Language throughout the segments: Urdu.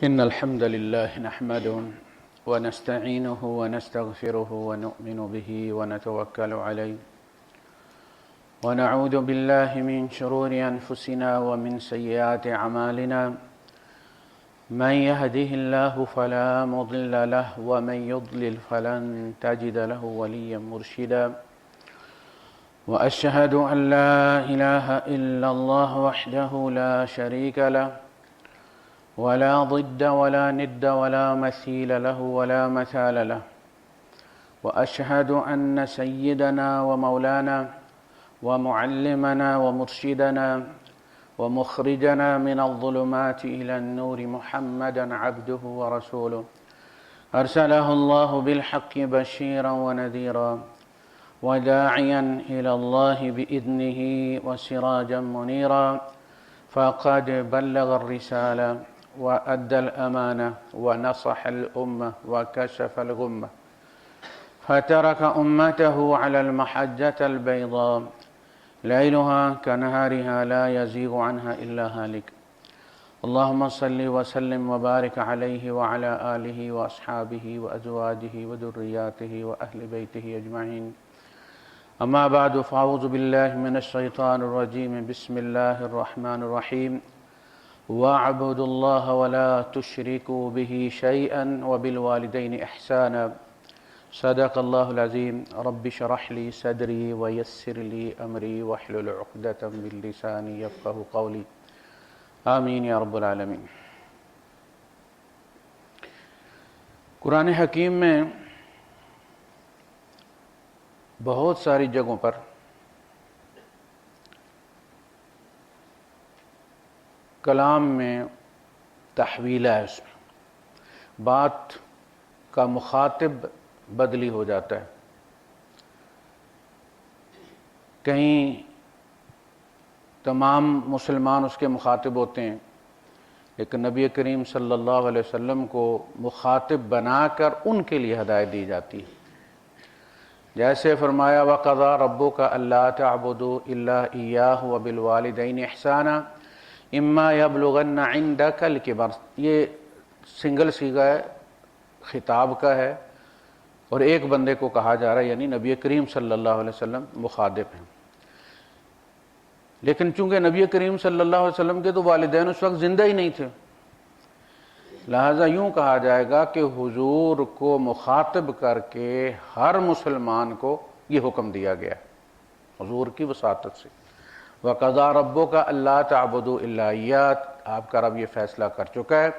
إن الحمد لله نحمده ونستعينه ونستغفره ونؤمن به ونتوكل عليه ونعوذ بالله من شرور أنفسنا ومن سيئات أعمالنا من يهده الله فلا مضل له ومن يضلل فلن تجد له وليا مرشدا وأشهد أن لا إله إلا الله وحده لا شريك له ولا ضد ولا ند ولا مثيل له ولا مثال له وأشهد أن سيدنا ومولانا ومعلمنا ومرشدنا ومخرجنا من الظلمات إلى النور محمدا عبده ورسوله أرسله الله بالحق بشيرا ونذيرا وداعيا إلى الله بإذنه وسراجا منيرا فقد بلغ الرسالة وأدى الأمانة ونصح الأمة وكشف الغمة فترك أمته على المحجة البيضاء ليلها كنهارها لا يزيغ عنها إلا هالك اللهم صل وسلم وبارك عليه وعلى آله وأصحابه وأزواجه وذرياته وأهل بيته أجمعين أما بعد فأعوذ بالله من الشيطان الرجيم بسم الله الرحمن الرحيم واعبدوا الله ولا تشركوا به شيئا وبالوالدين إحسانا صدق الله العظيم رب اشرح لي صدري ويسر لي أمري واحلل عقدة من لساني يفقهوا قولي آمین یا رب العالمین۔ قرآن حکیم میں بہت ساری جگہوں پر کلام میں تحویل ہے، اس میں بات کا مخاطب بدلی ہو جاتا ہے۔ کہیں تمام مسلمان اس کے مخاطب ہوتے ہیں، لیکن نبی کریم صلی اللہ علیہ وسلم کو مخاطب بنا کر ان کے لیے ہدایت دی جاتی ہے۔ جیسے فرمایا وَقَضَىٰ رَبُّكَ أَلَّا تَعْبُدُوا إِلَّا إِيَّاهُ وَبِالْوَالِدَيْنِ إِحْسَانًا إِمَّا يَبْلُغَنَّ عِندَكَ الْكِبَرَ، یہ سنگل صیغہ ہے، خطاب کا ہے، اور ایک بندے کو کہا جا رہا ہے، یعنی نبی کریم صلی اللہ علیہ وسلم مخاطب ہیں۔ لیکن چونکہ نبی کریم صلی اللہ علیہ وسلم کے تو والدین اس وقت زندہ ہی نہیں تھے، لہذا یوں کہا جائے گا کہ حضور کو مخاطب کر کے ہر مسلمان کو یہ حکم دیا گیا ہے حضور کی وساطت سے۔ وَقَضَىٰ رَبُّكَ أَلَّا تَعْبُدُوا إِلَّا إِيَّاهُ، آپ کا رب یہ فیصلہ کر چکا ہے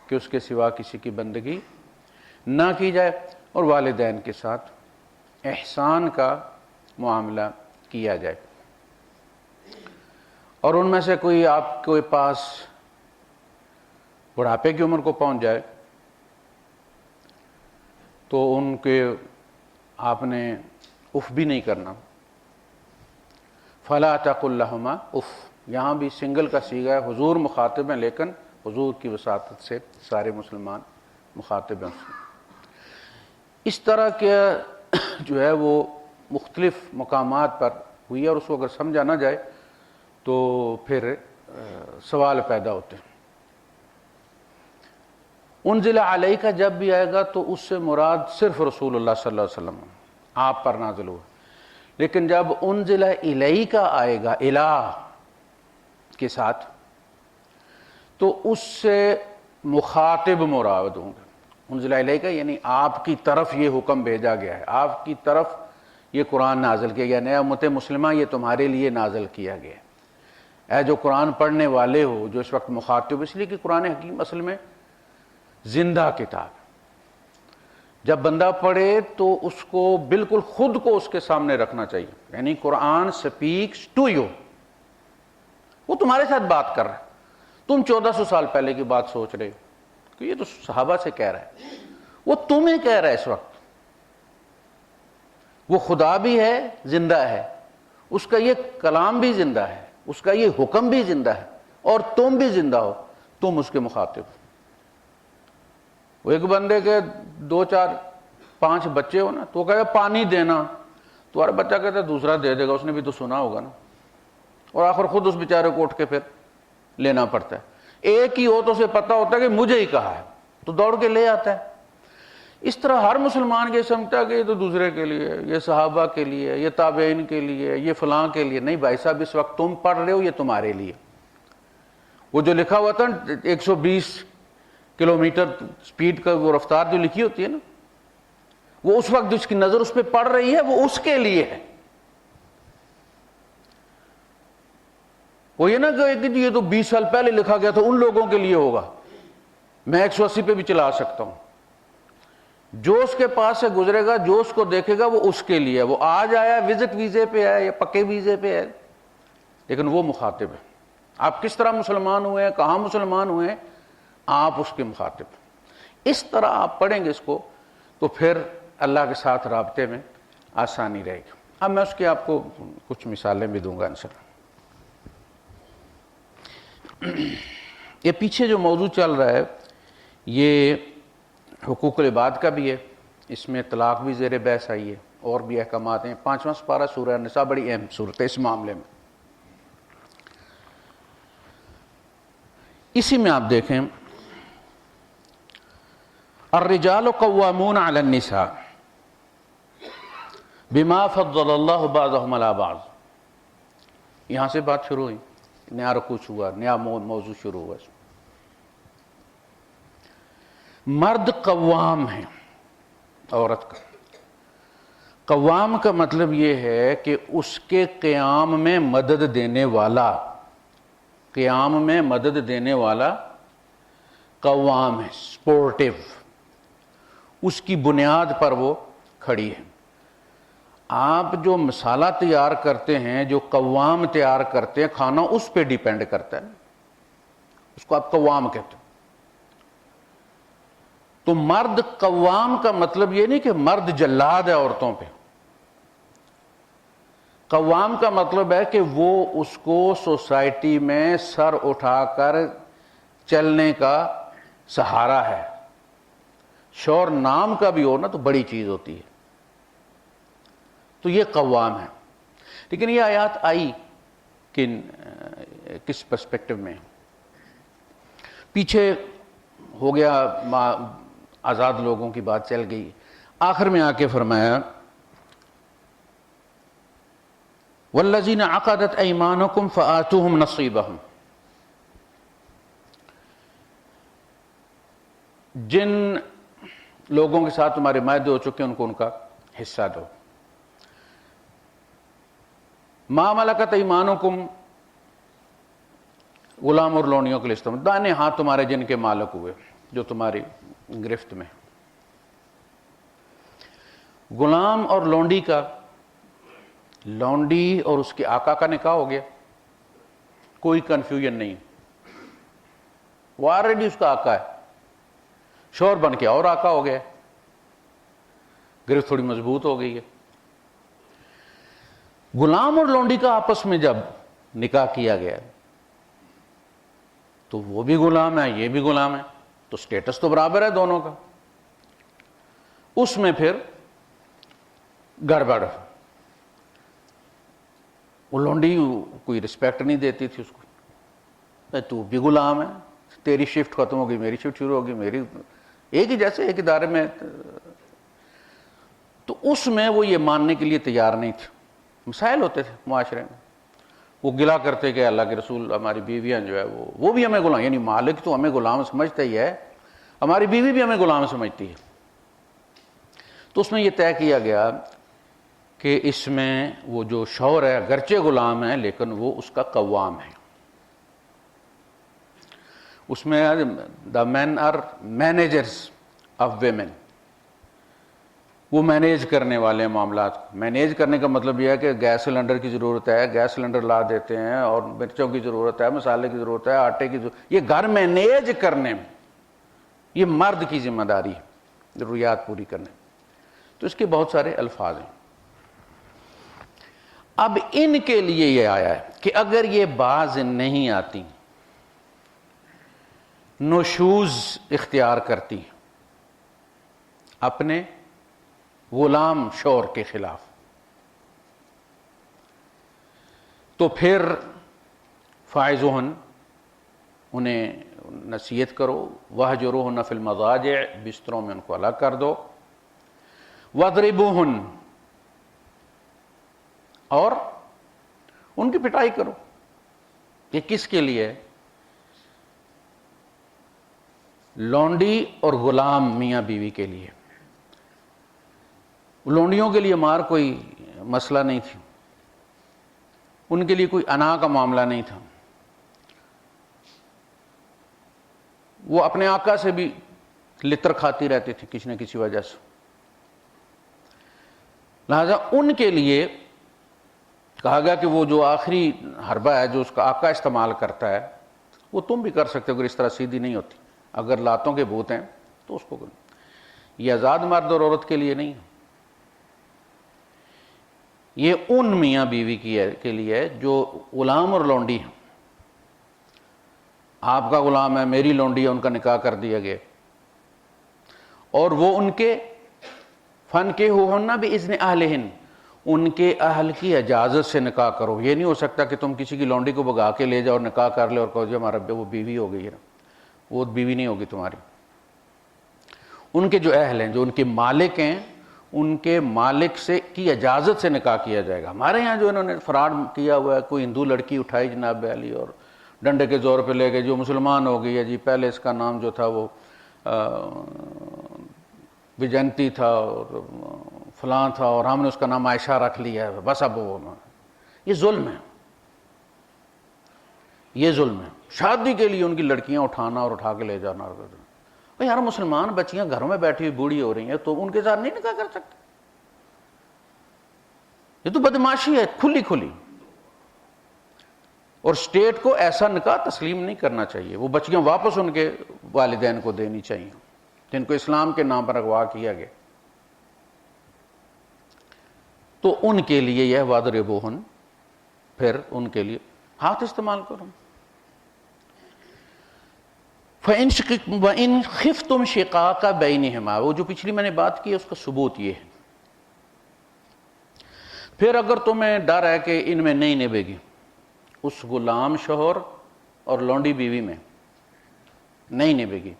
کہ اس کے سوا کسی کی بندگی نہ کی جائے اور والدین کے ساتھ احسان کا معاملہ کیا جائے۔ اور ان میں سے کوئی آپ کے پاس بڑھاپے کی عمر کو پہنچ جائے تو ان کے آپ نے اف بھی نہیں کرنا۔ فَلَا تَقُل لَّهُمَا اف، یہاں بھی سنگل کا صیغہ ہے، حضور مخاطب ہیں لیکن حضور کی وساطت سے سارے مسلمان مخاطب ہیں۔ اس طرح کے جو ہے وہ مختلف مقامات پر ہوئی ہے، اور اس کو اگر سمجھا نہ جائے تو پھر سوال پیدا ہوتے ہیں۔ انزل علیہ کا جب بھی آئے گا تو اس سے مراد صرف رسول اللہ صلی اللہ علیہ وسلم آپ پر نازل ہوا، لیکن جب انزل الیہ کا آئے گا الہ کے ساتھ تو اس سے مخاطب مراد ہوں گے۔ انزل الیہ کا یعنی آپ کی طرف یہ حکم بھیجا گیا ہے، آپ کی طرف یہ قرآن نازل کیا گیا، نیا امت مسلمہ یہ تمہارے لیے نازل کیا گیا ہے۔ اے جو قرآن پڑھنے والے ہو، جو اس وقت مخاطب، اس لیے کہ قرآن حکیم اصل میں زندہ کتاب ہے۔ جب بندہ پڑھے تو اس کو بالکل خود کو اس کے سامنے رکھنا چاہیے، یعنی قرآن سپیکس ٹو یو، وہ تمہارے ساتھ بات کر رہا ہے۔ تم 1400 سال پہلے کی بات سوچ رہے ہو کہ یہ تو صحابہ سے کہہ رہا ہے، وہ تمہیں کہہ رہا ہے اس وقت۔ وہ خدا بھی ہے، زندہ ہے، اس کا یہ کلام بھی زندہ ہے، اس کا یہ حکم بھی زندہ ہے، اور تم بھی زندہ ہو، تم اس کے مخاطب ہو۔ وہ ایک بندے کے 2 4 5 بچے ہو نا تو وہ کہے پانی دینا، تمہارا بچہ کہتا ہے دوسرا دے دے گا، اس نے بھی تو سنا ہوگا نا، اور آخر خود اس بیچارے کو اٹھ کے پھر لینا پڑتا ہے۔ ایک ہی ہو تو اسے پتہ ہوتا ہے کہ مجھے ہی کہا ہے تو دوڑ کے لے آتا ہے۔ اس طرح ہر مسلمان یہ سمجھتا کہ یہ تو دوسرے کے لیے، یہ صحابہ کے لیے، یہ تابعین کے لیے، یہ فلاں کے لیے۔ نہیں بھائی صاحب، اس وقت تم پڑھ رہے ہو، یہ تمہارے لیے۔ وہ جو لکھا ہوا تھا 120 کلومیٹر سپیڈ کا وہ رفتار جو لکھی ہوتی ہے نا، وہ اس وقت جس کی نظر اس پہ پڑ رہی ہے وہ اس کے لیے ہے۔ وہ یہ نہ کہ یہ تو 20 سال پہلے لکھا گیا تھا، ان لوگوں کے لیے ہوگا، میں 180 پہ بھی چلا سکتا ہوں۔ جو اس کے پاس سے گزرے گا، جو اس کو دیکھے گا، وہ اس کے لیے ہے۔ وہ آج آیا وزٹ ویزے پہ ہے یا پکے ویزے پہ ہے، لیکن وہ مخاطب ہے۔ آپ کس طرح مسلمان ہوئے ہیں، کہاں مسلمان ہوئے ہیں، آپ اس کے مخاطب ہیں۔ اس طرح آپ پڑھیں گے اس کو تو پھر اللہ کے ساتھ رابطے میں آسانی رہے گی۔ اب میں اس کی آپ کو کچھ مثالیں بھی دوں گا انشاءاللہ۔ یہ پیچھے جو موضوع چل رہا ہے یہ حقوق العباد کا بھی ہے، اس میں طلاق بھی زیر بحث آئی ہے، اور بھی احکامات ہیں۔ 5واں سپارہ سورہ النساء بڑی اہم صورت ہے اس معاملے میں۔ اسی میں آپ دیکھیں الرجال قوامون علی النساء بما فضل اللہ بعضهم علی بعض، یہاں سے بات شروع ہوئی، نیا رکوع ہوا، نیا موضوع شروع ہوا۔ مرد قوام ہے عورت کا۔ قوام کا مطلب یہ ہے کہ اس کے قیام میں مدد دینے والا، قیام میں مدد دینے والا قوام ہے، سپورٹیو، اس کی بنیاد پر وہ کھڑی ہے۔ آپ جو مسالہ تیار کرتے ہیں، جو قوام تیار کرتے ہیں، کھانا اس پہ ڈیپینڈ کرتا ہے، اس کو آپ قوام کہتے ہیں۔ تو مرد قوام کا مطلب یہ نہیں کہ مرد جلاد ہے عورتوں پہ۔ قوام کا مطلب ہے کہ وہ اس کو سوسائٹی میں سر اٹھا کر چلنے کا سہارا ہے۔ شوہر نام کا بھی ہو نا تو بڑی چیز ہوتی ہے، تو یہ قوام ہے۔ لیکن یہ آیات آئی کس پرسپیکٹو میں؟ پیچھے ہو گیا آزاد لوگوں کی بات چل گئی، آخر میں آ کے فرمایا والذین عقدت ایمانکم فآتوہم نصیبہم، جن لوگوں کے ساتھ تمہارے معاہدے ہو چکے ہیں ان کو ان کا حصہ دو۔ ما ملکت ایمانکم، غلام اور لونڈیوں کے لیے استعمال، دائیں ہاتھ تمہارے جن کے مالک ہوئے، جو تمہاری گرفت میں۔ غلام اور لونڈی کا، لونڈی اور اس کے آقا کا نکاح ہو گیا، کوئی کنفیوژن نہیں، وہ آلریڈی اس کا آقا ہے، شوہر بن کے اور آقا ہو گیا، گرفت تھوڑی مضبوط ہو گئی ہے۔ غلام اور لونڈی کا آپس میں جب نکاح کیا گیا تو وہ بھی غلام ہے، یہ بھی غلام ہے، تو سٹیٹس تو برابر ہے دونوں کا۔ اس میں پھر گڑبڑ، وہ لونڈی کوئی رسپیکٹ نہیں دیتی تھی اس کو، تو بھی غلام ہے، تیری شفٹ ختم ہوگی میری شفٹ شروع ہوگی، میری ایک ہی جیسے ایک ادارے میں، تو اس میں وہ یہ ماننے کے لیے تیار نہیں تھے۔ مسائل ہوتے تھے معاشرے میں، وہ گلا کرتے کہ اللہ کے رسول ہماری بیویاں جو ہے وہ بھی ہمیں غلام، یعنی مالک تو ہمیں غلام سمجھتا ہی ہے، ہماری بیوی بھی ہمیں غلام سمجھتی ہے۔ تو اس میں یہ طے کیا گیا کہ اس میں وہ جو شوہر ہے اگرچہ غلام ہے لیکن وہ اس کا قوام ہے۔ اس میں دا مین آر مینیجرز آف ویمن، وہ مینیج کرنے والے معاملات کو۔ مینیج کرنے کا مطلب یہ ہے کہ گیس سلنڈر کی ضرورت ہے، گیس سلنڈر لا دیتے ہیں، اور مرچوں کی ضرورت ہے، مسالے کی ضرورت ہے، آٹے کی ضرورت، یہ گھر مینیج کرنے میں یہ مرد کی ذمہ داری ہے، ضروریات پوری کرنے۔ تو اس کے بہت سارے الفاظ ہیں۔ اب ان کے لیے یہ آیا ہے کہ اگر یہ باز نہیں آتی، نشوز اختیار کرتی اپنے غلام شوہر کے خلاف، تو پھر فائزہن، انہیں نصیحت کرو، وَاهْجُرُوهُنَّ فِي الْمَضَاجِعِ، بستروں میں ان کو الگ کر دو، وَاضْرِبُوهُنَّ، اور ان کی پٹائی کرو۔ یہ کس کے لیے؟ لونڈی اور غلام میاں بیوی کے لیے۔ لونڈیوں کے لیے مار کوئی مسئلہ نہیں تھی، ان کے لیے کوئی انا کا معاملہ نہیں تھا، وہ اپنے آقا سے بھی لتر کھاتی رہتی تھی کسی نہ کسی وجہ سے، لہذا ان کے لیے کہا گیا کہ وہ جو آخری حربہ ہے جو اس کا آقا استعمال کرتا ہے وہ تم بھی کر سکتے ہو اگر اس طرح سیدھی نہیں ہوتی، اگر لاتوں کے بھوت ہیں تو اس کو کرو۔ یہ آزاد مرد اور عورت کے لیے نہیں ہے، یہ ان میاں بیوی کے لیے ہے جو غلام اور لونڈی ہیں۔ آپ کا غلام ہے، میری لونڈی ہے، ان کا نکاح کر دیا گیا، اور وہ ان کے فَانْكِحُوهُنَّ بِإِذْنِ أَهْلِهِنَّ، ان کے اہل کی اجازت سے نکاح کرو۔ یہ نہیں ہو سکتا کہ تم کسی کی لونڈی کو بگا کے لے جاؤ اور نکاح کر لے اور کہو جی ہمارا وہ بیوی ہو گئی ہے، وہ بیوی نہیں ہوگی تمہاری۔ ان کے جو اہل ہیں، جو ان کے مالک ہیں، ان کے مالک سے کی اجازت سے نکاح کیا جائے گا۔ ہمارے یہاں جو انہوں نے فراڈ کیا ہوا ہے، کوئی ہندو لڑکی اٹھائی جناب علی اور ڈنڈے کے زور پہ لے گئے، جو مسلمان ہو گئی ہے جی، پہلے اس کا نام جو تھا وہ وجنتی تھا اور فلاں تھا اور ہم نے اس کا نام عائشہ رکھ لیا ہے، بس اب وہ یہ ظلم ہے، یہ ظلم ہے۔ شادی کے لیے ان کی لڑکیاں اٹھانا اور اٹھا کے لے جانا، یار مسلمان بچیاں گھروں میں بیٹھی ہوئی بوڑھی ہو رہی ہیں تو ان کے ساتھ نہیں نکاح کر سکتے؟ یہ تو بدماشی ہے کھلی کھلی، اور اسٹیٹ کو ایسا نکاح تسلیم نہیں کرنا چاہیے۔ وہ بچیاں واپس ان کے والدین کو دینی چاہیے جن کو اسلام کے نام پر اغوا کیا گیا۔ تو ان کے لیے یہ وَاضْرِبُوهُنَّ، پھر ان کے لیے ہاتھ استعمال کرو۔ وَإِنْ خِفْتُمْ شِقَاقَ بَيْنِهِمَا، وہ جو پچھلی میں نے بات کی ہے اس کا ثبوت یہ ہے۔ پھر اگر تمہیں ڈر ہے کہ ان میں نہیں نبھے گی، اس غلام شوہر اور لونڈی بیوی میں نہیں نبھے گی،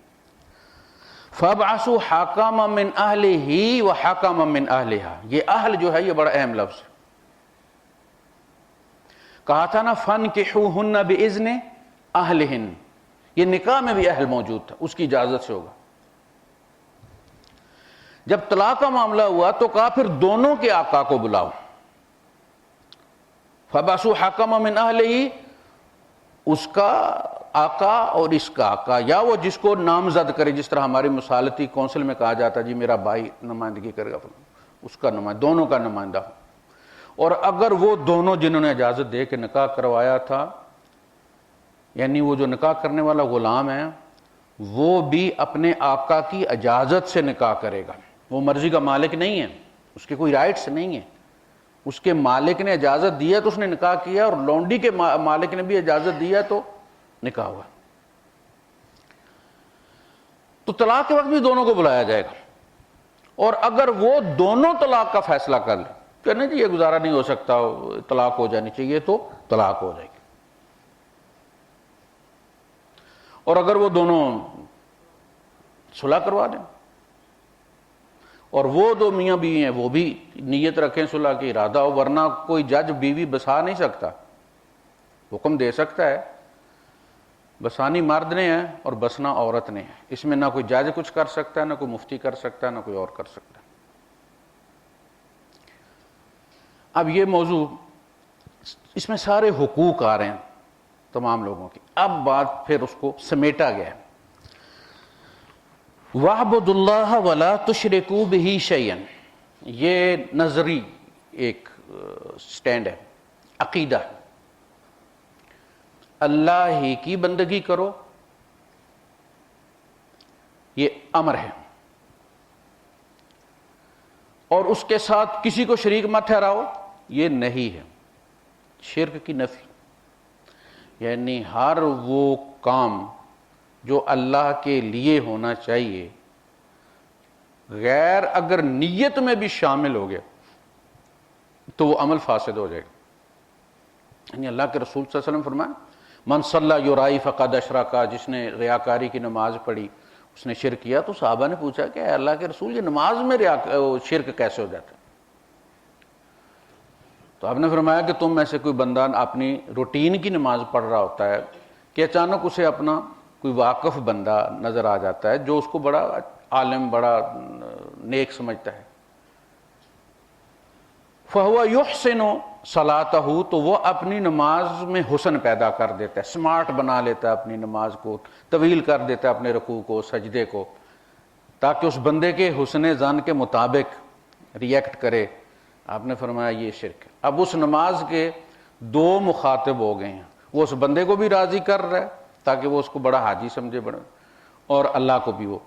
فَابْعَثُوا حَكَمًا مِّنْ أَهْلِهِ وَحَكَمًا مِّنْ أَهْلِهَا، یہ اہل جو ہے یہ بڑا اہم لفظ ہے۔ کہا تھا نا فَانْكِحُوهُنَّ بِإِذْنِ أَهْلِهِنَّ، یہ نکاح میں بھی اہل موجود تھا، اس کی اجازت سے ہوگا۔ جب طلاق کا معاملہ ہوا تو کہا پھر دونوں کے آقا کو بلاؤ، فَابْعَثُوا حَكَمًا مِّنْ أَهْلِهِ، اس کا آقا اور اس کا آقا، یا وہ جس کو نامزد کرے، جس طرح ہماری مصالحتی کونسل میں کہا جاتا جی میرا بھائی نمائندگی کرے گا، اس کا نمائندہ، دونوں کا نمائندہ۔ اور اگر وہ دونوں جنہوں نے اجازت دے کے نکاح کروایا تھا، یعنی وہ جو نکاح کرنے والا غلام ہے وہ بھی اپنے آقا کی اجازت سے نکاح کرے گا، وہ مرضی کا مالک نہیں ہے، اس کے کوئی رائٹس نہیں ہیں، اس کے مالک نے اجازت دی ہے تو اس نے نکاح کیا، اور لونڈی کے مالک نے بھی اجازت دی ہے تو نکاح ہوا۔ تو طلاق کے وقت بھی دونوں کو بلایا جائے گا، اور اگر وہ دونوں طلاق کا فیصلہ کر لیں کہ نہیں جی یہ گزارا نہیں ہو سکتا، طلاق ہو جانی چاہیے، تو طلاق ہو جائے گی۔ اور اگر وہ دونوں صلح کروا دیں، اور وہ دو میاں بیوی ہیں وہ بھی نیت رکھیں صلح کی، ارادہ ہو، ورنہ کوئی جج بیوی بسا نہیں سکتا، حکم دے سکتا ہے، بسانی مرد نے ہے اور بسنا عورت نے ہے، اس میں نہ کوئی جج کچھ کر سکتا ہے، نہ کوئی مفتی کر سکتا ہے، نہ کوئی اور کر سکتا ہے۔ اب یہ موضوع، اس میں سارے حقوق آ رہے ہیں تمام لوگوں کی، اب بات پھر اس کو سمیٹا گیا ہے۔ وَاعْبُدُوا اللَّهَ وَلَا تُشْرِكُوا بِهِ شَيْئًا، یہ نظری ایک سٹینڈ ہے، عقیدہ ہے، اللہ ہی کی بندگی کرو، یہ امر ہے، اور اس کے ساتھ کسی کو شریک مت ٹھہراؤ، یہ نہیں ہے، شرک کی نفی، یعنی ہر وہ کام جو اللہ کے لیے ہونا چاہیے، غیر اگر نیت میں بھی شامل ہو گیا تو وہ عمل فاسد ہو جائے گا۔ یعنی اللہ کے رسول صلی اللہ علیہ وسلم فرمائے من صلی یرائی فقد اشرک، جس نے ریاکاری کی نماز پڑھی اس نے شرک کیا۔ تو صحابہ نے پوچھا کہ اے اللہ کے رسول، یہ نماز میں شرک کیسے ہو جاتا ہے؟ تو آپ نے فرمایا کہ تم میں سے کوئی بندہ اپنی روٹین کی نماز پڑھ رہا ہوتا ہے کہ اچانک اسے اپنا کوئی واقف بندہ نظر آ جاتا ہے جو اس کو بڑا عالم، بڑا نیک سمجھتا ہے، فَهُوَ يُحْسِنُ صَلَاتَهُ، تو وہ اپنی نماز میں حسن پیدا کر دیتا ہے، سمارٹ بنا لیتا ہے اپنی نماز کو، طویل کر دیتا ہے اپنے رکوع کو، سجدے کو، تاکہ اس بندے کے حسن ظن کے مطابق ریئیکٹ کرے۔ آپ نے فرمایا یہ شرک ہے۔ اب اس نماز کے دو مخاطب ہو گئے ہیں، وہ اس بندے کو بھی راضی کر رہا ہے تاکہ وہ اس کو بڑا حاجی سمجھے بڑا، اور اللہ کو بھی وہ۔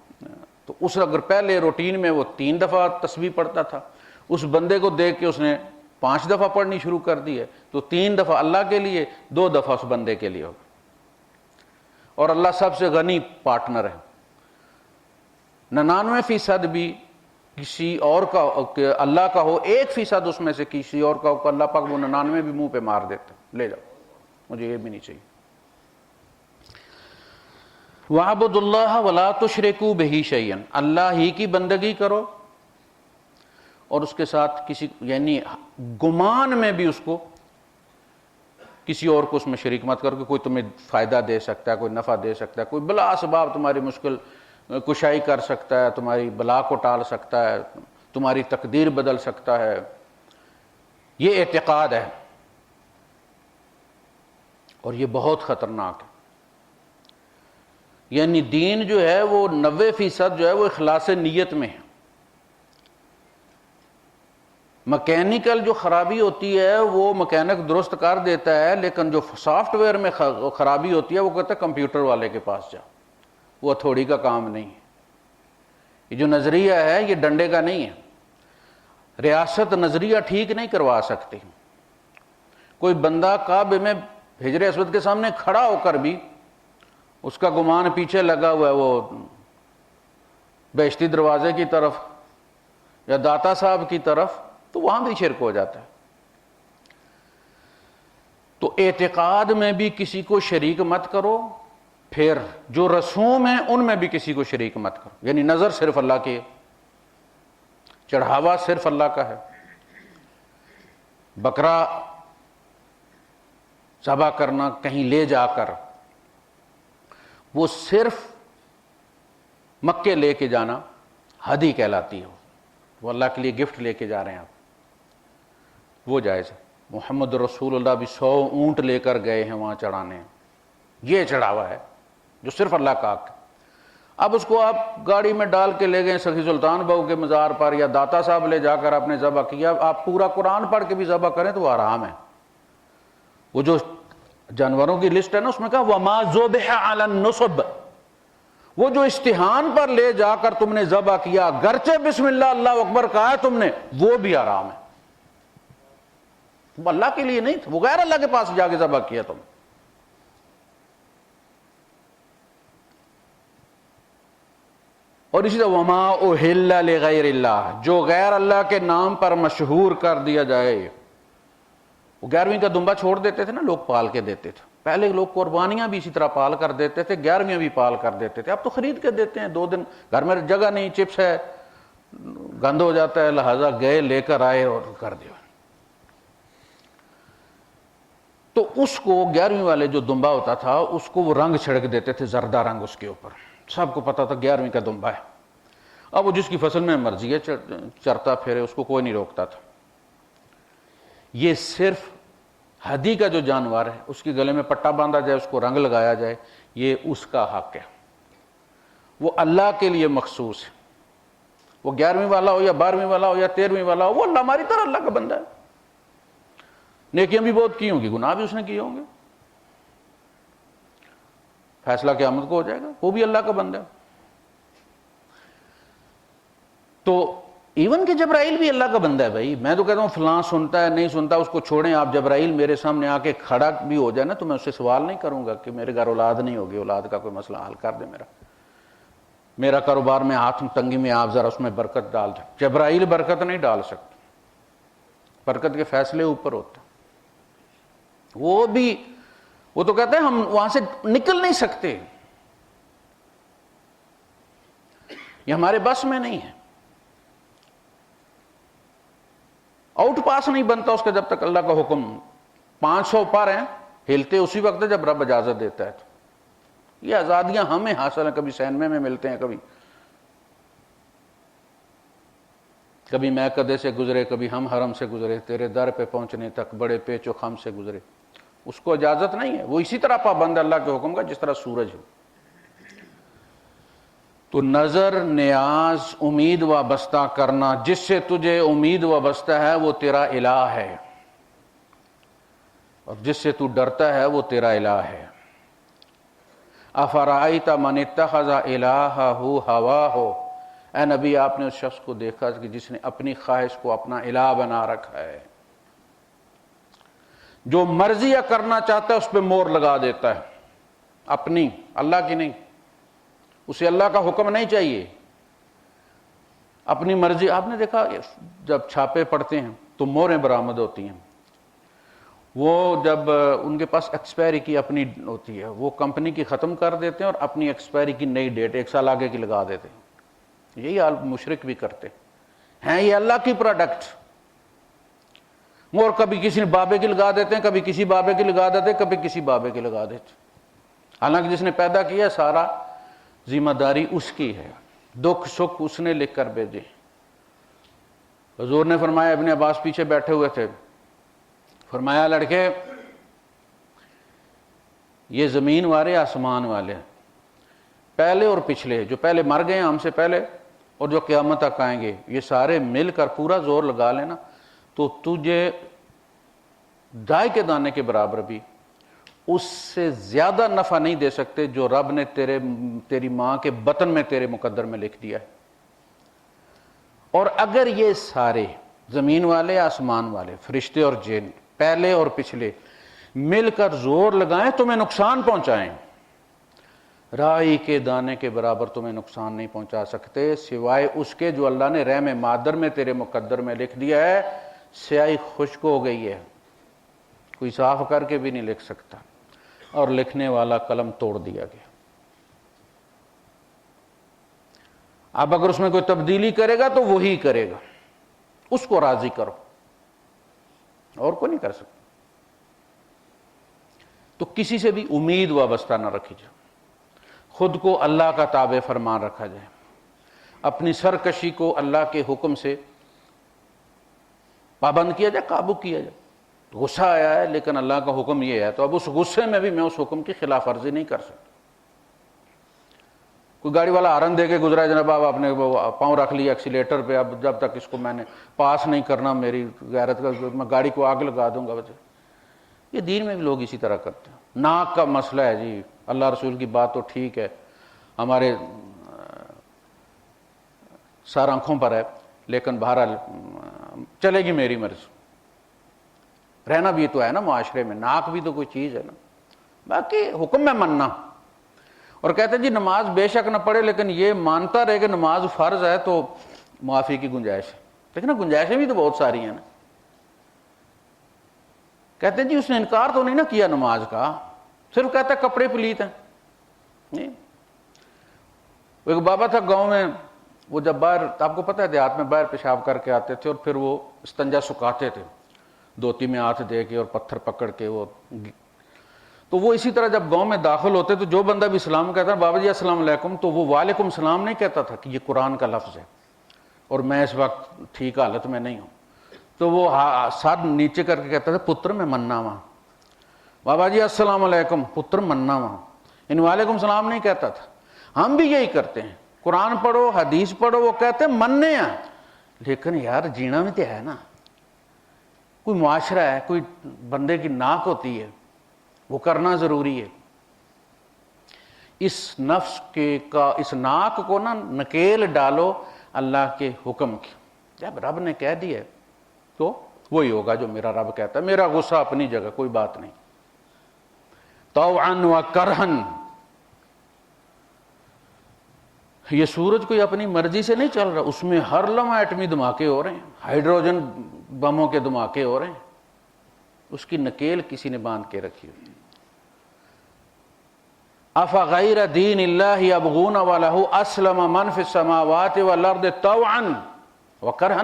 تو اس اگر پہلے روٹین میں وہ 3 دفعہ تسبیح پڑھتا تھا، اس بندے کو دیکھ کے اس نے 5 دفعہ پڑھنی شروع کر دی ہے، تو 3 دفعہ اللہ کے لیے، 2 دفعہ اس بندے کے لیے ہوگا۔ اور اللہ سب سے غنی پارٹنر ہے، 99% بھی کسی اور کا اللہ کا ہو، 1% اس میں سے کسی اور کا ہو، اللہ پاک وہ 99 بھی منہ پہ مار دیتا، لے جاؤ، مجھے یہ بھی نہیں چاہیے۔ وَاعْبُدُوا اللَّهَ وَلَا تُشْرِكُوا بِهِ شَيْئًا، اللہ ہی کی بندگی کرو اور اس کے ساتھ کسی، یعنی گمان میں بھی اس کو، کسی اور کو اس میں شریک مت کرو کہ کوئی تمہیں فائدہ دے سکتا ہے، کوئی نفع دے سکتا ہے، کوئی بلا اسباب تمہاری مشکل کشائی کر سکتا ہے، تمہاری بلا کو ٹال سکتا ہے، تمہاری تقدیر بدل سکتا ہے۔ یہ اعتقاد ہے اور یہ بہت خطرناک ہے۔ یعنی دین جو ہے وہ 90% جو ہے وہ اخلاص نیت میں ہے۔ مکینیکل جو خرابی ہوتی ہے وہ مکینک درست کر دیتا ہے، لیکن جو سافٹ ویئر میں خرابی ہوتی ہے وہ کہتا ہے کمپیوٹر والے کے پاس جا، وہ ہتھوڑی کا کام نہیں ہے۔ یہ جو نظریہ ہے یہ ڈنڈے کا نہیں ہے، ریاست نظریہ ٹھیک نہیں کروا سکتی۔ کوئی بندہ کعبے میں حجر اسود کے سامنے کھڑا ہو کر بھی اس کا گمان پیچھے لگا ہوا ہے وہ بہشتی دروازے کی طرف یا داتا صاحب کی طرف، تو وہاں بھی شرک ہو جاتا ہے۔ تو اعتقاد میں بھی کسی کو شریک مت کرو، پھر جو رسوم ہیں ان میں بھی کسی کو شریک مت کرو، یعنی نظر صرف اللہ کی ہے، چڑھاوا صرف اللہ کا ہے، بکرا ذبح کرنا کہیں لے جا کر وہ صرف مکے لے کے جانا ہدی کہلاتی ہے، وہ اللہ کے لیے گفٹ لے کے جا رہے ہیں آپ، وہ جائز ہے۔ محمد رسول اللہ بھی 100 اونٹ لے کر گئے ہیں وہاں چڑھانے، یہ چڑھاوا ہے جو صرف اللہ کا حق ہے۔ اب اس کو آپ گاڑی میں ڈال کے لے گئے سخی سلطان بہو کے مزار پر یا داتا صاحب لے جا کر آپ نے ذبح کیا، آپ پورا قرآن پڑھ کے بھی ذبح کریں تو وہ حرام ہے۔ وہ جو جانوروں کی لسٹ ہے نا اس میں کہا وَمَا ذُبِحَ عَلَى النُّصُبِ، وہ جو استحان پر لے جا کر تم نے ذبح کیا، گرچہ بسم اللہ اللہ اکبر کہا ہے تم نے، وہ بھی حرام ہے۔ وہ اللہ کے لیے نہیں تھا، وہ غیر اللہ کے پاس جا کے ذبح کیا تم۔ اور اسی طرح وَمَا أُحِلَّ لِغَيْرِ اللَّهِ، جو غیر اللہ کے نام پر مشہور کر دیا جائے۔ وہ 11ویں کا دمبا چھوڑ دیتے تھے نا، لوگ پال کے دیتے تھے، پہلے لوگ قربانیاں بھی اسی طرح پال کر دیتے تھے، 11ویں بھی پال کر دیتے تھے، اب تو خرید کے دیتے ہیں، 2 دن گھر میں جگہ نہیں، چپس ہے، گند ہو جاتا ہے، لہذا گئے لے کر آئے اور کر دیا۔ تو اس کو 11ویں والے جو دمبا ہوتا تھا اس کو وہ رنگ چھڑک دیتے تھے، زردہ رنگ اس کے اوپر، سب کو پتا تھا 11ویں کا دمبا ہے۔ اب وہ جس کی فصل میں مرضی ہے چرتا پھرے، اس کو کوئی نہیں روکتا تھا۔ یہ صرف ہدی کا جو جانور ہے اس کے گلے میں پٹا باندھا جائے، اس کو رنگ لگایا جائے، یہ اس کا حق ہے، وہ اللہ کے لیے مخصوص ہے۔ وہ 11ویں والا ہو یا 12ویں والا ہو یا 13ویں والا ہو، وہ اللہ ہماری طرح اللہ کا بندہ ہے۔ نیکیاں بھی بہت کی ہوں گی، گناہ بھی اس نے کیے ہوں گے، فیصلہ قیامت کو ہو جائے گا، وہ بھی اللہ کا بندہ ہے۔ تو ایون کہ جبرائیل بھی اللہ کا بندہ ہے بھائی۔ میں تو کہتا ہوں فلاں سنتا ہے نہیں سنتا اس کو چھوڑیں، آپ جبرائیل میرے سامنے آ کے کھڑا بھی ہو جائے نا تو میں اس سے سوال نہیں کروں گا کہ میرے گھر اولاد نہیں ہوگی، اولاد کا کوئی مسئلہ حل کر دے، میرا کاروبار میں ہاتھ تنگی میں آپ ذرا اس میں برکت ڈال دیں۔ جبرائیل برکت نہیں ڈال سکتے، برکت کے فیصلے اوپر ہوتے ہیں۔ وہ بھی وہ تو کہتے ہیں ہم وہاں سے نکل نہیں سکتے، یہ ہمارے بس میں نہیں ہے، آؤٹ پاس نہیں بنتا اس کا جب تک اللہ کا حکم 500 پر ہیں، ہلتے اسی وقت ہے جب رب اجازت دیتا ہے۔ تو یہ آزادیاں ہمیں حاصل ہیں، کبھی سینمے میں ملتے ہیں، کبھی میں کدے سے گزرے، کبھی ہم حرم سے گزرے، تیرے در پہ پہنچنے تک بڑے پیچ و خم سے گزرے، اس کو اجازت نہیں ہے، وہ اسی طرح پابند ہے اللہ کے حکم کا جس طرح سورج ہے۔ تو نظر، نیاز، امید وابستہ کرنا، جس سے تجھے امید وابستہ ہے وہ تیرا الہ ہے، اور جس سے تو ڈرتا ہے وہ تیرا الہ ہے۔ افرأیت من اتخذ الہہ ہواہ، اے نبی آپ نے اس شخص کو دیکھا کہ جس نے اپنی خواہش کو اپنا الہ بنا رکھا ہے، جو مرضی کرنا چاہتا ہے اس پہ مور لگا دیتا ہے، اپنی، اللہ کی نہیں، اسے اللہ کا حکم نہیں چاہیے، اپنی مرضی۔ آپ نے دیکھا جب چھاپے پڑتے ہیں تو موریں برآمد ہوتی ہیں، وہ جب ان کے پاس ایکسپائری کی اپنی ہوتی ہے، وہ کمپنی کی ختم کر دیتے ہیں اور اپنی ایکسپائری کی نئی ڈیٹ 1 سال آگے کی لگا دیتے ہیں۔ یہی حال مشرک بھی کرتے ہیں، یہ اللہ کی پروڈکٹ، مور کبھی کسی بابے کی لگا دیتے ہیں، کبھی کسی بابے کی لگا دیتے ہیں، کبھی کسی بابے کی لگا دیتے ہیں، حالانکہ جس نے پیدا کیا سارا ذمہ داری اس کی ہے، دکھ سکھ اس نے لکھ کر بھیجے۔ حضور نے فرمایا، ابن عباس پیچھے بیٹھے ہوئے تھے، فرمایا لڑکے یہ زمین والے آسمان والے، پہلے اور پچھلے، جو پہلے مر گئے ہیں ہم سے پہلے اور جو قیامت تک آئیں گے، یہ سارے مل کر پورا زور لگا لینا تو تجھے دائے کے دانے کے برابر بھی اس سے زیادہ نفع نہیں دے سکتے جو رب نے تیری ماں کے بطن میں تیرے مقدر میں لکھ دیا ہے۔ اور اگر یہ سارے زمین والے، آسمان والے، فرشتے اور جن، پہلے اور پچھلے مل کر زور لگائیں تمہیں نقصان پہنچائیں، رائی کے دانے کے برابر تمہیں نقصان نہیں پہنچا سکتے سوائے اس کے جو اللہ نے رحم مادر میں تیرے مقدر میں لکھ دیا ہے۔ سیاہی خشک ہو گئی ہے، کوئی صاف کر کے بھی نہیں لکھ سکتا، اور لکھنے والا قلم توڑ دیا گیا۔ اب اگر اس میں کوئی تبدیلی کرے گا تو وہی کرے گا، اس کو راضی کرو، اور کوئی نہیں کر سکتا۔ تو کسی سے بھی امید وابستہ نہ رکھی جائے، خود کو اللہ کا تابع فرمان رکھا جائے، اپنی سرکشی کو اللہ کے حکم سے پابند کیا جائے، قابو کیا جائے۔ غصہ آیا ہے لیکن اللہ کا حکم یہ ہے تو اب اس غصے میں بھی میں اس حکم کی خلاف ورزی نہیں کر سکتا۔ کوئی گاڑی والا ہارن دے کے گزرا ہے، جناب آپ نے پاؤں رکھ لیا ایکسیلیٹر پہ، اب جب تک اس کو میں نے پاس نہیں کرنا میری غیرت کا، میں گاڑی کو آگ لگا دوں گا۔ وجہ یہ دین میں بھی لوگ اسی طرح کرتے ہیں۔ ناک کا مسئلہ ہے جی، اللہ رسول کی بات تو ٹھیک ہے، ہمارے سر آنکھوں پر ہے، لیکن بہرحال چلے گی میری مرضی۔ رہنا بھی تو ہے نا معاشرے میں، ناک بھی تو کوئی چیز ہے نا، باقی حکم میں مننا۔ اور کہتے ہیں جی نماز بے شک نہ پڑھے لیکن یہ مانتا رہے کہ نماز فرض ہے تو معافی کی گنجائش ہے، لیکن نا گنجائشیں بھی تو بہت ساری ہیں نا۔ کہتے ہیں جی اس نے انکار تو نہیں نا کیا نماز کا، صرف کہتا ہے کپڑے پلیت ہیں۔ نہیں، ایک بابا تھا گاؤں میں، وہ جب باہر، آپ کو پتہ ہے دیہات میں باہر پیشاب کر کے آتے تھے اور پھر وہ استنجا سکھاتے تھے دھوتی میں ہاتھ دے کے اور پتھر پکڑ کے، وہ تو وہ اسی طرح جب گاؤں میں داخل ہوتے تو جو بندہ بھی سلام کہتا ہے بابا جی السلام علیکم، تو وہ وعلیکم السلام نہیں کہتا تھا کہ یہ قرآن کا لفظ ہے اور میں اس وقت ٹھیک حالت میں نہیں ہوں، تو وہ سر نیچے کر کے کہتا تھا پتر میں مننا وہاں، بابا جی السلام علیکم، پتر مننا وہاں، ان وعلیکم السلام نہیں کہتا تھا۔ ہم بھی یہی کرتے ہیں، قرآن پڑھو، حدیث پڑھو، وہ کہتے ہیں مننے ہیں، لیکن یار جینا بھی تو ہے نا، کوئی معاشرہ ہے، کوئی بندے کی ناک ہوتی ہے، وہ کرنا ضروری ہے۔ اس نفس اس ناک کو نا نکیل ڈالو اللہ کے حکم کی، جب رب نے کہہ دیا تو وہی ہوگا جو میرا رب کہتا ہے، میرا غصہ اپنی جگہ، کوئی بات نہیں۔ طوعاً و کرہن، یہ سورج کوئی اپنی مرضی سے نہیں چل رہا، اس میں ہر لمحہ ایٹمی دھماکے ہو رہے ہیں، ہائیڈروجن بموں کے دھماکے ہو رہے ہیں، اس کی نکیل کسی نے باندھ کے رکھی ہوئی۔ افغیر دین اللہ یبغون ولہ اسلم من فی السماوات والارض طوعا وکرہا،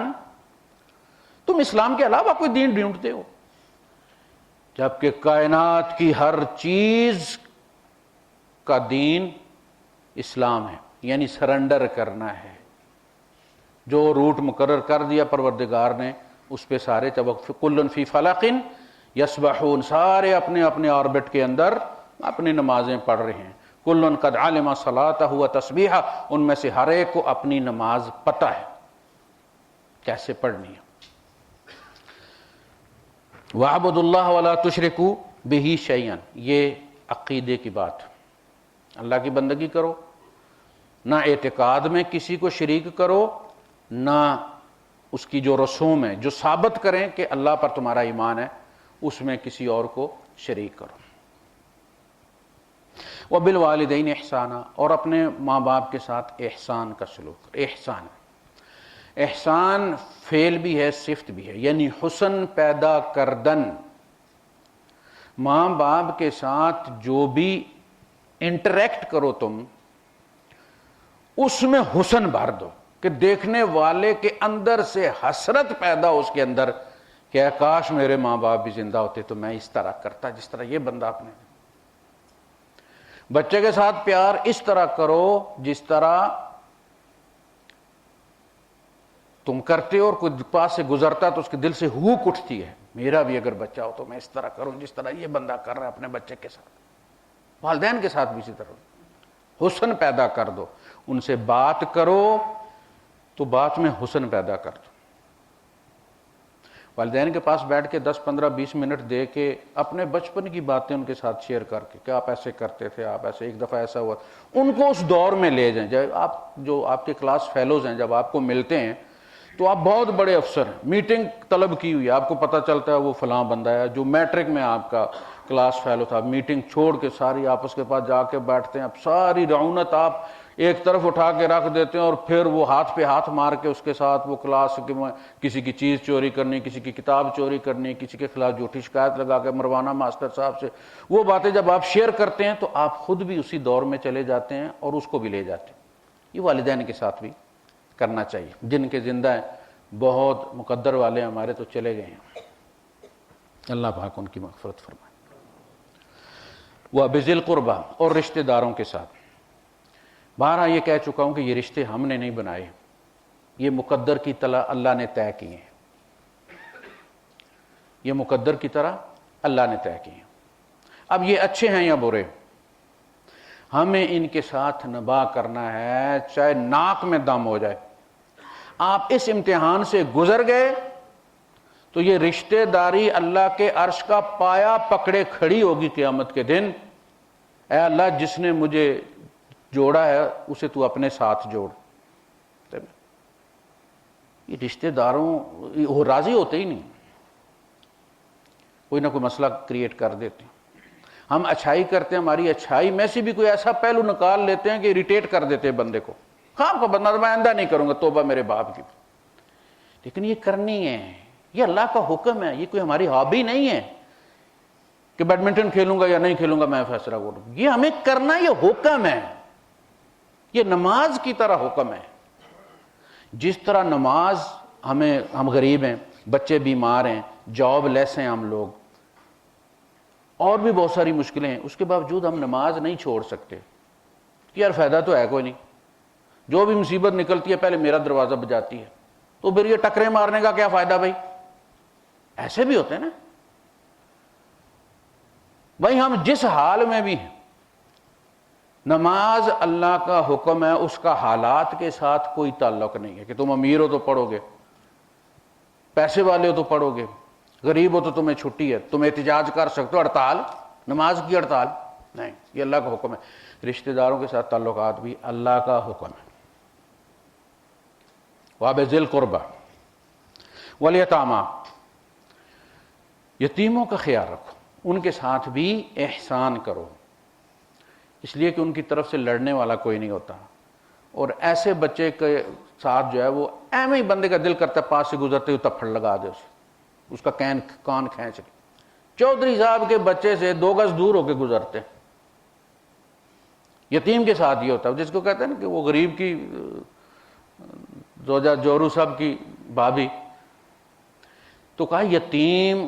تم اسلام کے علاوہ کوئی دین ڈھونڈتے ہو جبکہ کائنات کی ہر چیز کا دین اسلام ہے، یعنی سرنڈر کرنا ہے۔ جو روٹ مقرر کر دیا پروردگار نے اس پہ سارے کل فی فلق یسبحون، سارے اپنے اپنے آربٹ کے اندر اپنی نمازیں پڑھ رہے ہیں۔ کل قد علم صلاتہ و تسبیحہ، ان میں سے ہر ایک کو اپنی نماز پتہ ہے کیسے پڑھنی ہے۔ وَاعْبُدُوا اللَّهَ وَلَا تُشْرِكُوا بِهِ شَيْئًا، یہ عقیدے کی بات، اللہ کی بندگی کرو، نہ اعتقاد میں کسی کو شریک کرو، نہ اس کی جو رسوم ہے جو ثابت کریں کہ اللہ پر تمہارا ایمان ہے اس میں کسی اور کو شریک کرو۔ وَبِالْوَالِدَيْنِ احسانا، اور اپنے ماں باپ کے ساتھ احسان کا سلوک۔ احسان فعل بھی ہے صفت بھی ہے، یعنی حسن پیدا کردن۔ ماں باپ کے ساتھ جو بھی انٹریکٹ کرو تم اس میں حسن بھر دو کہ دیکھنے والے کے اندر سے حسرت پیدا اس کے اندر کہ کاش میرے ماں باپ بھی زندہ ہوتے تو میں اس طرح کرتا جس طرح یہ بندہ اپنے۔ بچے کے ساتھ پیار اس طرح کرو جس طرح تم کرتے ہو، اور کوئی پاس سے گزرتا تو اس کے دل سے ہوک اٹھتی ہے میرا بھی اگر بچہ ہو تو میں اس طرح کروں جس طرح یہ بندہ کر رہا ہے اپنے بچے کے ساتھ۔ والدین کے ساتھ بھی اسی طرح حسن پیدا کر دو، ان سے بات کرو تو بات میں حسن پیدا کر دو۔ والدین کے پاس بیٹھ کے 10 15 20 منٹ دے کے اپنے بچپن کی باتیں ان کے ساتھ شیئر کر کے کہ آپ ایسے کرتے تھے، آپ ایسے، ایک دفعہ ایسا ہوا، ان کو اس دور میں لے جائیں۔ جب آپ جو آپ کے کلاس فیلوز ہیں جب آپ کو ملتے ہیں تو آپ بہت بڑے افسر ہیں، میٹنگ طلب کی ہوئی ہے، آپ کو پتہ چلتا ہے وہ فلاں بندہ ہے جو میٹرک میں آپ کا کلاس فیلو تھا، میٹنگ چھوڑ کے ساری آپس کے پاس جا کے بیٹھتے ہیں، اب ساری رعونت آپ ایک طرف اٹھا کے رکھ دیتے ہیں اور پھر وہ ہاتھ پہ ہاتھ مار کے اس کے ساتھ وہ کلاس کسی کی چیز چوری کرنی، کسی کی کتاب چوری کرنی، کسی کے خلاف جھوٹی شکایت لگا کے مروانا ماسٹر صاحب سے، وہ باتیں جب آپ شیئر کرتے ہیں تو آپ خود بھی اسی دور میں چلے جاتے ہیں اور اس کو بھی لے جاتے ہیں۔ یہ والدین کے ساتھ بھی کرنا چاہیے، جن کے زندہ ہیں بہت مقدر والے ہمارے تو چلے گئے ہیں، اللہ پاک ان کی مغفرت فرمائے۔ وَبِذِي الْقُرْبَى، اور رشتہ داروں کے ساتھ۔ بارہا یہ کہہ چکا ہوں کہ یہ رشتے ہم نے نہیں بنائے، یہ مقدر کی طرح اللہ نے طے کیے ہیں، یہ مقدر کی طرح اللہ نے طے کیے ہیں۔ اب یہ اچھے ہیں یا برے، ہمیں ان کے ساتھ نباہ کرنا ہے چاہے ناک میں دم ہو جائے۔ آپ اس امتحان سے گزر گئے تو یہ رشتہ داری اللہ کے عرش کا پایا پکڑے کھڑی ہوگی قیامت کے دن۔ اے اللہ جس نے مجھے جوڑا ہے اسے تو اپنے ساتھ جوڑ۔ یہ رشتہ داروں وہ راضی ہوتے ہی نہیں، کوئی نہ کوئی مسئلہ کریٹ کر دیتے ہیں۔ ہم اچھائی کرتے ہیں، ہماری اچھائی میں سے بھی کوئی ایسا پہلو نکال لیتے ہیں کہ اریٹیٹ کر دیتے ہیں بندے کو، خام کا بندہ میں آئندہ نہیں کروں گا، توبہ میرے باپ کی۔ لیکن یہ کرنی ہے، یہ اللہ کا حکم ہے، یہ کوئی ہماری ہابی نہیں ہے کہ بیڈمنٹن کھیلوں گا یا نہیں کھیلوں گا میں فیصلہ کروں، یہ ہمیں کرنا، یہ حکم ہے، یہ نماز کی طرح حکم ہے۔ جس طرح نماز ہم غریب ہیں، بچے بیمار ہیں، جاب لیس ہیں ہم لوگ، اور بھی بہت ساری مشکلیں ہیں، اس کے باوجود ہم نماز نہیں چھوڑ سکتے کہ یار فائدہ تو ہے کوئی نہیں، جو بھی مصیبت نکلتی ہے پہلے میرا دروازہ بجاتی ہے، تو پھر یہ ٹکرے مارنے کا کیا فائدہ بھائی؟ ایسے بھی ہوتے ہیں نا بھائی، ہم جس حال میں بھی ہیں، نماز اللہ کا حکم ہے، اس کا حالات کے ساتھ کوئی تعلق نہیں ہے کہ تم امیر ہو تو پڑھو گے، پیسے والے ہو تو پڑھو گے، غریب ہو تو تمہیں چھٹی ہے، تم احتجاج کر سکتے ہو، ہڑتال، نماز کی ہڑتال نہیں، یہ اللہ کا حکم ہے۔ رشتہ داروں کے ساتھ تعلقات بھی اللہ کا حکم ہے۔ وَبِذِي الْقُرْبَى وَالْيَتَامَى، یتیموں کا خیال رکھو، ان کے ساتھ بھی احسان کرو، اس لیے کہ ان کی طرف سے لڑنے والا کوئی نہیں ہوتا، اور ایسے بچے کے ساتھ جو ہے وہ ایویں ہی بندے کا دل کرتا ہے پاس سے گزرتے ہوئے تپھڑ لگا دے اس کا کان کھینچ کے۔ چودھری صاحب کے بچے سے 2 گز دور ہو کے گزرتے، یتیم کے ساتھ یہ ہوتا ہے، جس کو کہتے ہیں نا کہ وہ غریب کی زوجہ جورو صاحب کی بھابھی، تو کہا یتیم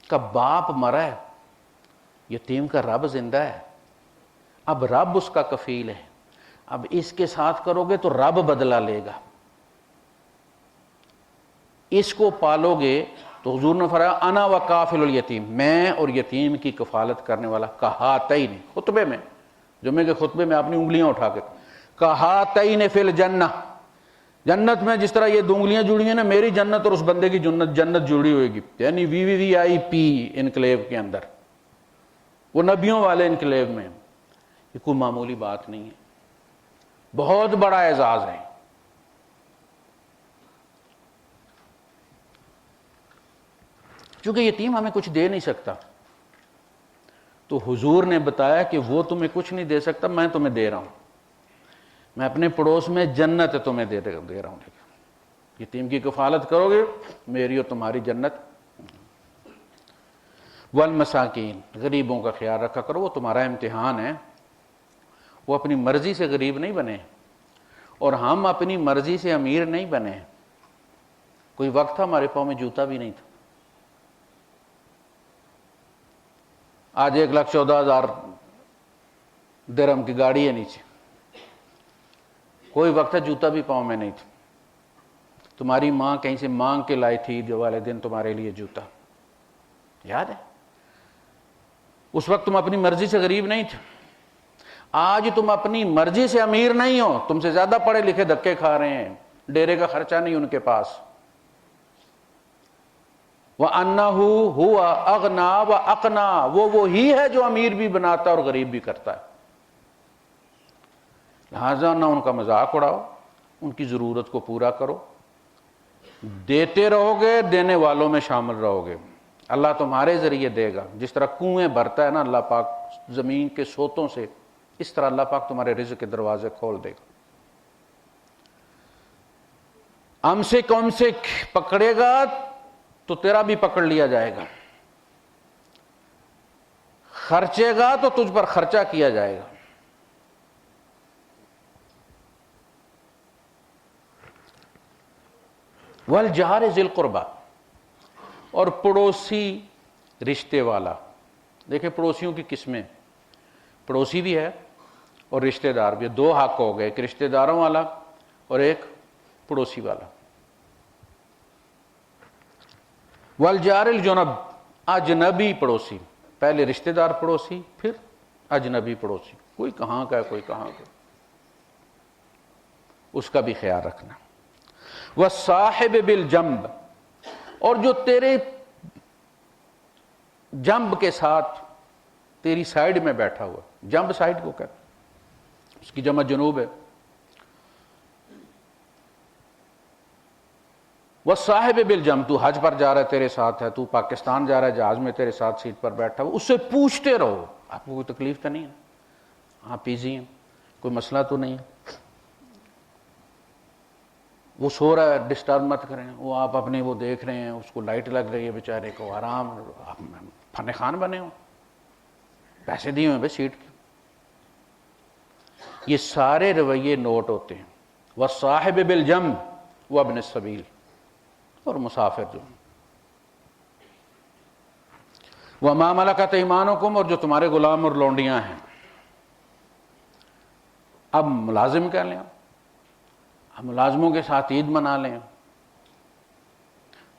کا باپ مرا ہے، یتیم کا رب زندہ ہے، اب رب اس کا کفیل ہے، اب اس کے ساتھ کرو گے تو رب بدلہ لے گا، اس کو پالو گے تو حضور نے فرمایا انا و کافل الیتیم، میں اور یتیم کی کفالت کرنے والا، کہاتین، خطبے میں، جمعے کے خطبے میں آپ نے انگلیاں اٹھا کے کہاتین فی الجنہ، جنت میں جس طرح یہ دو انگلیاں جڑی ہیں نا، میری جنت اور اس بندے کی جنت جڑی ہوئے گی، یعنی VVVIP انکلیو کے اندر، وہ نبیوں والے انکلیو میں، یہ کوئی معمولی بات نہیں ہے، بہت بڑا اعزاز ہے۔ چونکہ یتیم ہمیں کچھ دے نہیں سکتا، تو حضور نے بتایا کہ وہ تمہیں کچھ نہیں دے سکتا، میں تمہیں دے رہا ہوں، میں اپنے پڑوس میں جنت تمہیں دے رہا ہوں، یتیم کی کفالت کرو گے میری اور تمہاری جنت۔ والمساکین، غریبوں کا خیال رکھا کرو، وہ تمہارا امتحان ہے، وہ اپنی مرضی سے غریب نہیں بنے اور ہم اپنی مرضی سے امیر نہیں بنے۔ کوئی وقت تھا ہمارے پاؤں میں جوتا بھی نہیں تھا، آج 1,14,000 درہم کی گاڑی ہے نیچے، کوئی وقت تھا جوتا بھی پاؤں میں نہیں تھا، تمہاری ماں کہیں سے مانگ کے لائی تھی جو والے دن تمہارے لیے جوتا، یاد ہے؟ اس وقت تم اپنی مرضی سے غریب نہیں تھے، آج تم اپنی مرضی سے امیر نہیں ہو، تم سے زیادہ پڑھے لکھے دھکے کھا رہے ہیں، ڈیرے کا خرچہ نہیں ان کے پاس۔ وَأَنَّهُ هُوَ أَغْنَى وَأَقْنَى، وہ وہی ہے جو امیر بھی بناتا ہے اور غریب بھی کرتا ہے، لہذا نہ ان کا مذاق اڑاؤ، ان کی ضرورت کو پورا کرو، دیتے رہو گے دینے والوں میں شامل رہو گے، اللہ تمہارے ذریعے دے گا، جس طرح کنویں بھرتا ہے نا اللہ پاک زمین کے سوتوں سے، اس طرح اللہ پاک تمہارے رزق کے دروازے کھول دے گا۔ امسک پکڑے گا تو تیرا بھی پکڑ لیا جائے گا، خرچے گا تو تجھ پر خرچہ کیا جائے گا۔ والجار ذی القربہ، اور پڑوسی رشتے والا، دیکھیں پڑوسیوں کی قسمیں، پڑوسی بھی ہے اور رشتہ دار بھی، دو حق ہو گئے، ایک رشتہ داروں والا اور ایک پڑوسی والا۔ والجار الجنب، اجنبی پڑوسی، پہلے رشتہ دار پڑوسی پھر اجنبی پڑوسی، کوئی کہاں کا ہے کوئی کہاں کا، اس کا بھی خیال رکھنا۔ والصاحب بالجنب، اور جو تیرے جنب کے ساتھ تیری سائیڈ میں بیٹھا ہوا، جنب سائیڈ کو کہتے ہیں، اس کی جمع جنوب ہے۔ والصاحب بالجنب، تو حج پر جا رہا ہے تیرے ساتھ ہے، تو پاکستان جا رہا ہے جہاز میں تیرے ساتھ سیٹ پر بیٹھا ہوا، اس سے پوچھتے رہو آپ کو کوئی تکلیف تو نہیں ہے، آپ ایزی ہیں، کوئی مسئلہ تو نہیں ہے، وہ سو رہا ہے ڈسٹرب مت کریں، وہ آپ اپنے وہ دیکھ رہے ہیں، اس کو لائٹ لگ رہی ہے بیچارے کو، آرام، آپ فن خان بنے ہو، پیسے دیے ہوئے بھائی سیٹ کے، یہ سارے رویے نوٹ ہوتے ہیں۔ والصاحب بالجنب وابن السبیل، اور مسافر جو، وما ملکت ایمانکم، اور جو تمہارے غلام اور لونڈیاں ہیں۔ اب ملازم کہہ لیں، ہم ملازموں کے ساتھ عید منا لیں،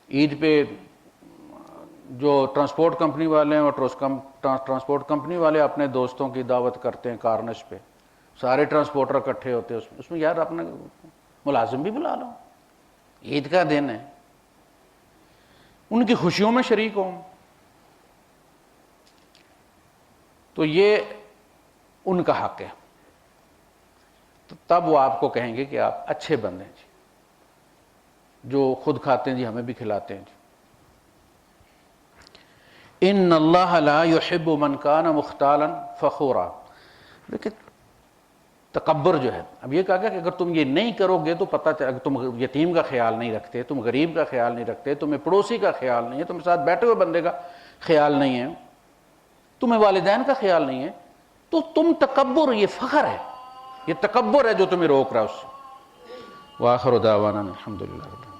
عید پہ جو ٹرانسپورٹ کمپنی والے ہیں اور ٹرانسپورٹ کمپنی والے اپنے دوستوں کی دعوت کرتے ہیں کارنش پہ، سارے ٹرانسپورٹر اکٹھے ہوتے ہیں، اس میں یار اپنا ملازم بھی بلا لو، عید کا دن ہے، ان کی خوشیوں میں شریک ہوں، تو یہ ان کا حق ہے، تو تب وہ آپ کو کہیں گے کہ آپ اچھے بندے ہیں جی، جو خود کھاتے ہیں جی ہمیں بھی کھلاتے ہیں جی۔ ان اللہ لا يحب من کان مختالا فخورا، دیکھیں تکبر جو ہے، اب یہ کہا کہ اگر تم یہ نہیں کرو گے تو پتہ چلے، اگر تم یتیم کا خیال نہیں رکھتے، تم غریب کا خیال نہیں رکھتے، تمہیں پڑوسی کا خیال نہیں ہے، تمہیں ساتھ بیٹھے ہوئے بندے کا خیال نہیں ہے، تمہیں والدین کا خیال نہیں ہے، تو تم تکبر، یہ فخر ہے، یہ تکبر ہے جو تمہیں روک رہا ہے اس سے۔ وآخر دعوانا الحمدللہ۔